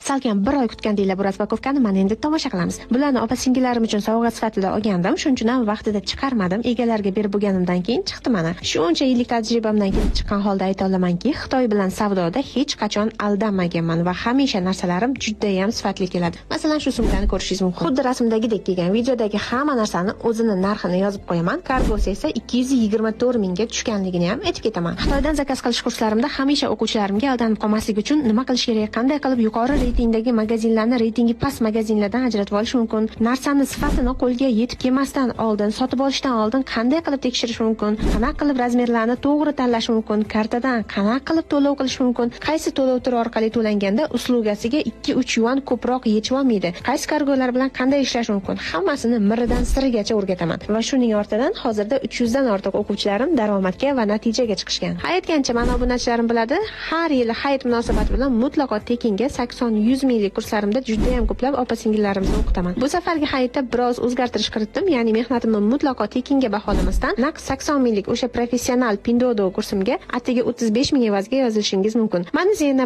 salkam 1 oy kutgandinglar bu razpakovkani mana endi tomosha qilamiz. Bularni opa-singillarim uchun sovg'a sifatida olgandim. Shuning uchun ham vaqtida chiqarmadim. Egalariga berib bo'lganimdan keyin chiqdi mana. Shuncha yillik tajribamdan kelib chiqqan holda ayta olamanki, Xitoy bilan savdoda hech qachon aldanmaganman va hamisha narsalarim juda ham sifatli keladi. Masalan, shu sumkani ko'rishingiz mumkin. Xuddi rasmdagidek kelgan videodagi hamma narsani o'zini narxini yozib qo'yaman. Kargosi esa 224 mingga tushganligini ham aytib ketaman. Xitoydan zakaz qilish kurslarimda hamisha o'quvchilarimga aldanib qolmaslik uchun nima qilish kerak, qanday qilib yuqori reytingdagi magazinlarni reytingi past magazinlardan ajratib olish mumkin, narsani sifatini qo'lga yetib kelmasdan oldin, sotib olishdan oldin qanday qilib tekshirish mumkin, qanaqa qilib razmerlarni to'g'ri tanlash mumkin, kartadan qanaqa qilib to'lov qilish mumkin, qaysi to'lov turi orqali to'langanda uslugasiga 2-3 yuan ko'proq yetib olmaydi, qaysi kargolar bilan qanday ishlash mumkin, hammasini miridan sirigacha o'rgataman va shuning ortidan hozirda 300 dan ortiq o'quvchilarim daromadga va natijaga chiqishgan. Aytgancha mana obunachilarim biladi, har yili hayit munosabati bilan mutlaqo tekinga 80-100 minglik kurslarimda juda ham ko'plab opa-singillarimizni o'qitaman. Bu safargi hayitda biroz o'zgartirish kiritdim, ya'ni mehnatimni mutlaqo tekinga baholamasdan naq 80 minglik o'sha professional Pindodo kursimga atigi 35 ming evaziga yozilishingiz mumkin. Mana yana